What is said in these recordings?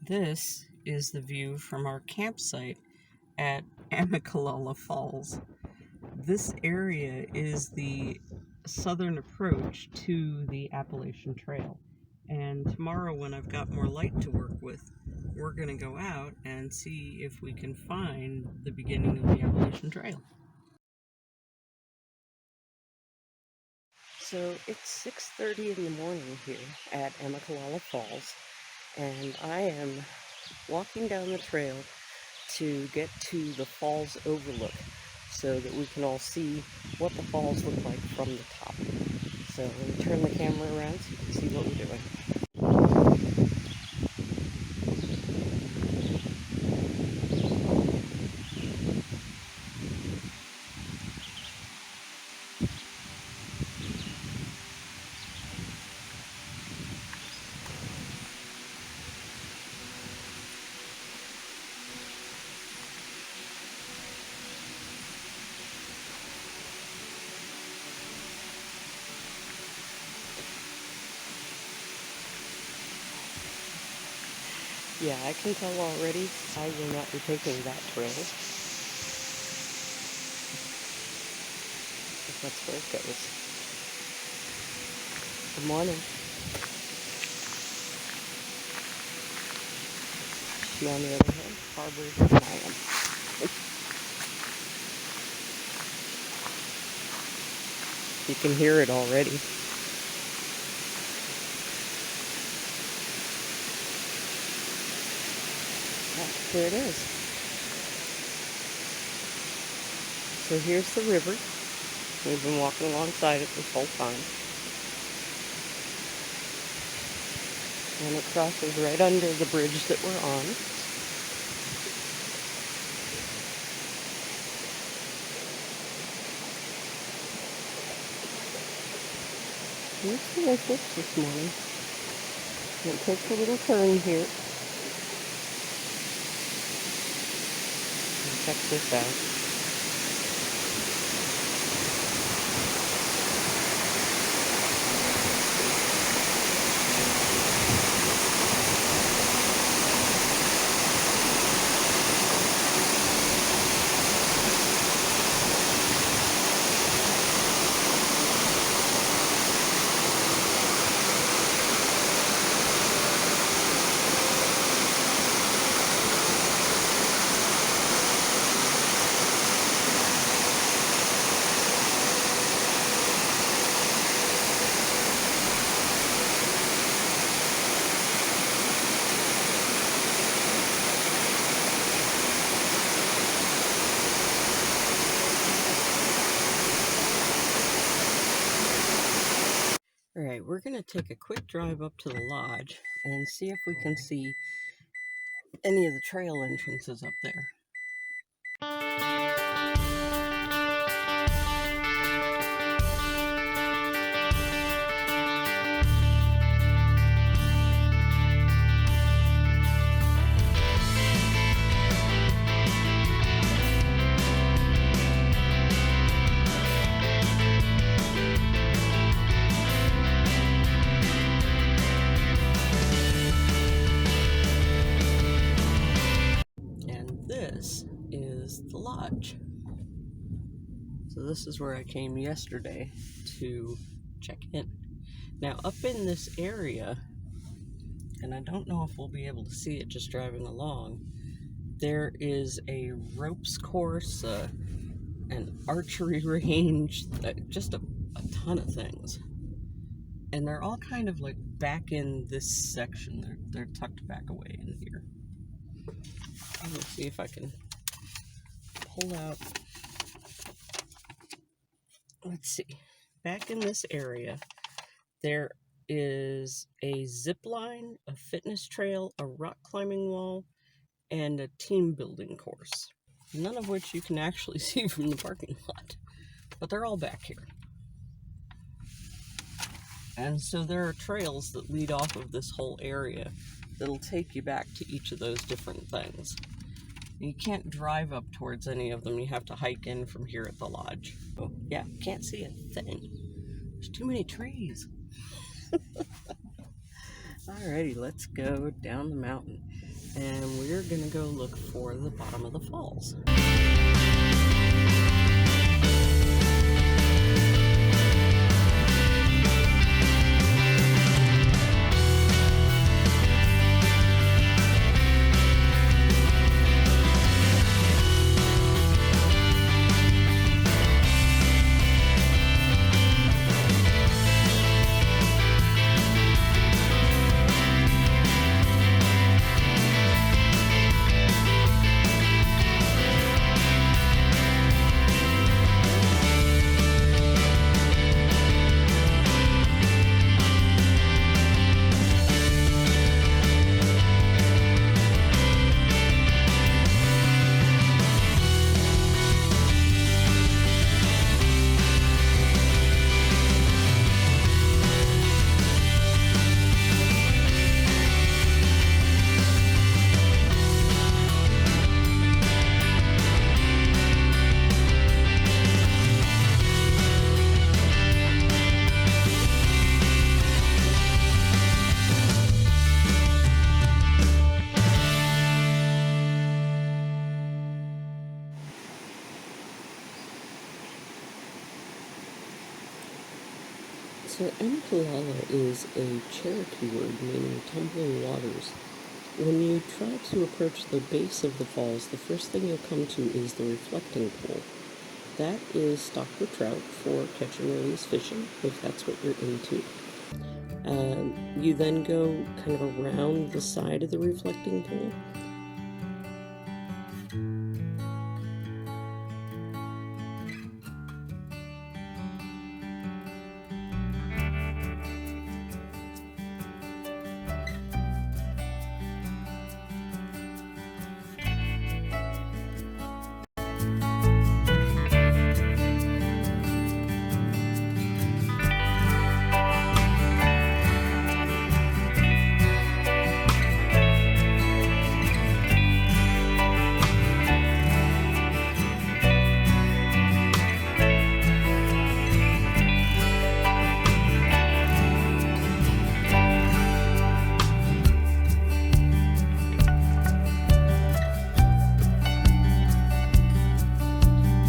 This is the view from our campsite at Amicalola Falls. This area is the southern approach to the Appalachian Trail. And tomorrow, when I've got more light to work with, we're going to go out and see if we can find the beginning of the Appalachian Trail. So it's 6:30 in the morning here at Amicalola Falls, and I am walking down the trail to get to the falls overlook so that we can all see what the falls look like from the top. So let me turn the camera around so you can see what we're doing. Yeah, I can tell already I will not be taking that trail. That's where it goes. Good morning. She, on the other hand, harbored than I am. You can hear it already. There it is. So here's the river. We've been walking alongside it this whole time. And it crosses right under the bridge that we're on. It's delicious this morning. It takes a little turn here. Check this out. Alright, we're going to take a quick drive up to the lodge and see if we can see any of the trail entrances up there. This is the lodge. So this is where I came yesterday to check in. Now up in this area, and I don't know if we'll be able to see it just driving along, there is a ropes course, an archery range, just a ton of things. And they're all kind of like back in this section. They're tucked back away in here. Let me see if I can pull out. Let's see. Back in this area, there is a zip line, a fitness trail, a rock climbing wall, and a team building course. None of which you can actually see from the parking lot, but they're all back here. And so there are trails that lead off of this whole area that'll take you back to each of those different things. You can't drive up towards any of them. You have to hike in from here at the lodge. Oh, yeah, can't see a thing. There's too many trees. Alrighty, let's go down the mountain. and we're gonna go look for the bottom of the falls. So Amicalola is a Cherokee word meaning tumbling waters. When you try to approach the base of the falls, the first thing you'll come to is the reflecting pool. That is stocked with trout for catch and release fishing, if that's what you're into. You then go kind of around the side of the reflecting pool.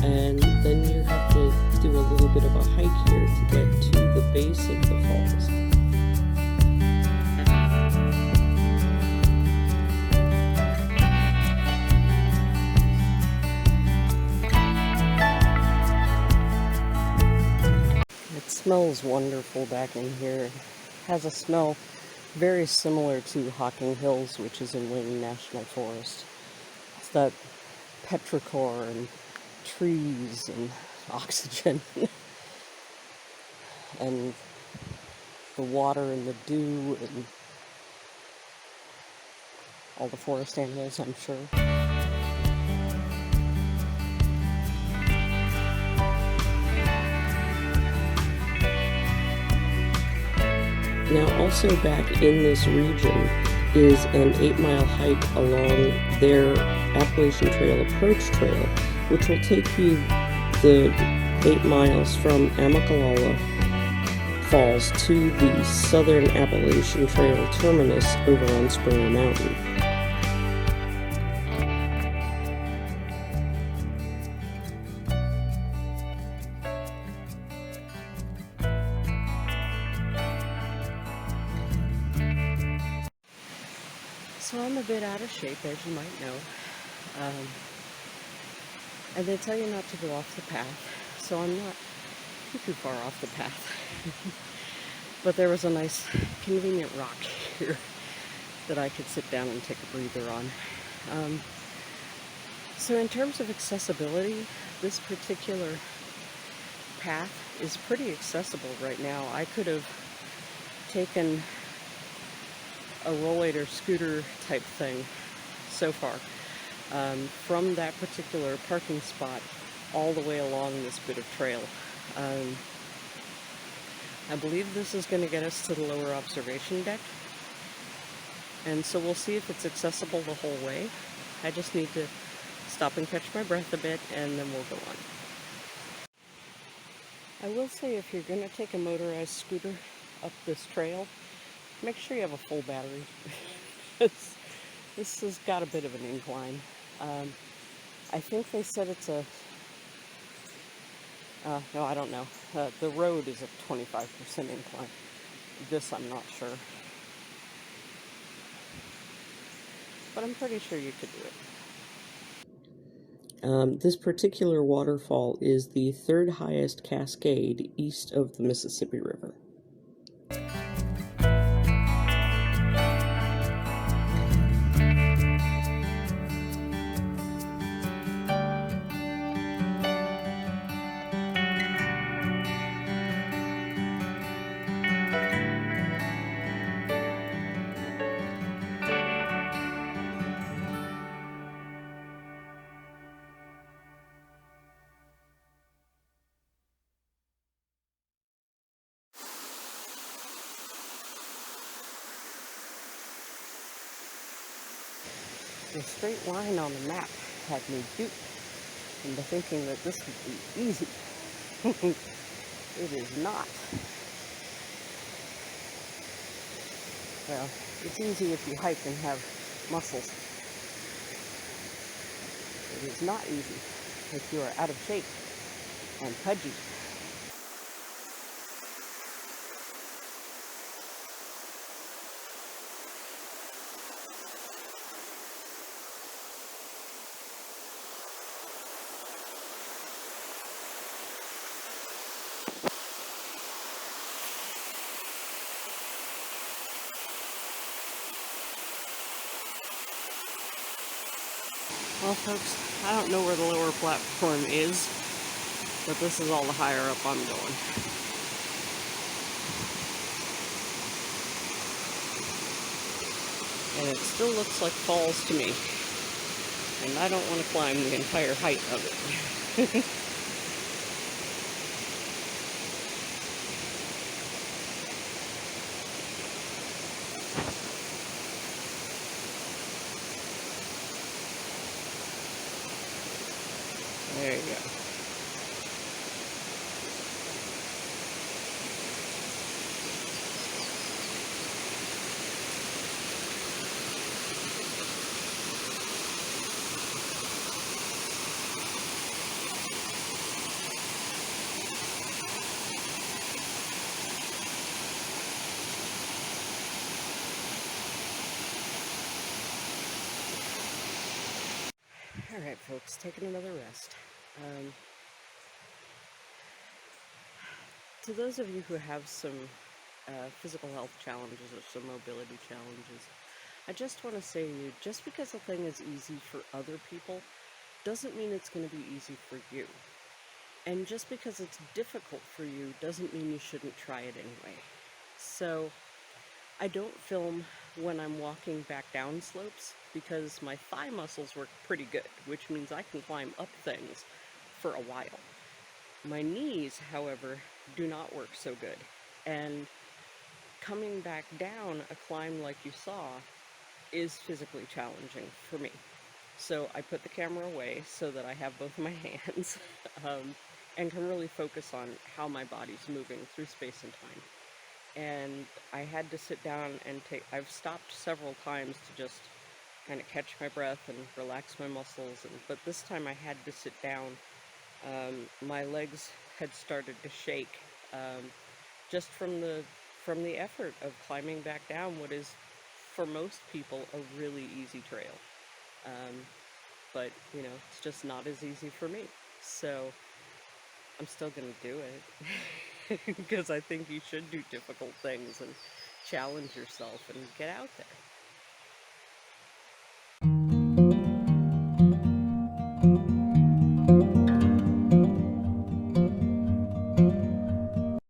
And then you have to do a little bit of a hike here to get to the base of the falls. It smells wonderful back in here. It has a smell very similar to Hocking Hills, which is in Wayne National Forest. It's that petrichor and trees and oxygen and the water and the dew and all the forest animals, I'm sure. Now, also back in this region is an 8-mile hike along their Appalachian Trail Approach Trail, which will take you the 8 miles from Amicalola Falls to the Southern Appalachian Trail terminus over on Springer Mountain. So I'm a bit out of shape, as you might know. And they tell you not to go off the path, so I'm not too far off the path. But there was a nice, convenient rock here that I could sit down and take a breather on. So in terms of accessibility, this particular path is pretty accessible right now. I could have taken a rollator scooter type thing so far from that particular parking spot all the way along this bit of trail. I believe this is going to get us to the lower observation deck, and so we'll see if it's accessible the whole way. I just need to stop and catch my breath a bit, and then we'll go on. I will say, if you're going to take a motorized scooter up this trail, make sure you have a full battery. This has got a bit of an incline. I think they said it's a, no, I don't know. The road is a 25% incline. This I'm not sure. But I'm pretty sure you could do it. This particular waterfall is the third highest cascade east of the Mississippi River. The straight line on the map had me duped into thinking that this would be easy. It is not. Well, it's easy if you hike and have muscles. It is not easy if you are out of shape and pudgy. Well, folks, I don't know where the lower platform is, but this is all the higher up I'm going. And it still looks like falls to me. And I don't want to climb the entire height of it. There you go. Alright, folks, taking another rest. To those of you who have some physical health challenges or some mobility challenges, I just want to say to you, just because a thing is easy for other people doesn't mean it's going to be easy for you. And just because it's difficult for you doesn't mean you shouldn't try it anyway. So I don't film when I'm walking back down slopes because my thigh muscles work pretty good, which means I can climb up things for a while. My knees, however, do not work so good. And coming back down a climb like you saw is physically challenging for me. So I put the camera away so that I have both my hands and can really focus on how my body's moving through space and time. And I had to sit down and I've stopped several times to just kind of catch my breath and relax my muscles, but this time I had to sit down. My legs had started to shake just from the effort of climbing back down what is, for most people, a really easy trail. But, you know, it's just not as easy for me. So I'm still going to do it because I think you should do difficult things and challenge yourself and get out there.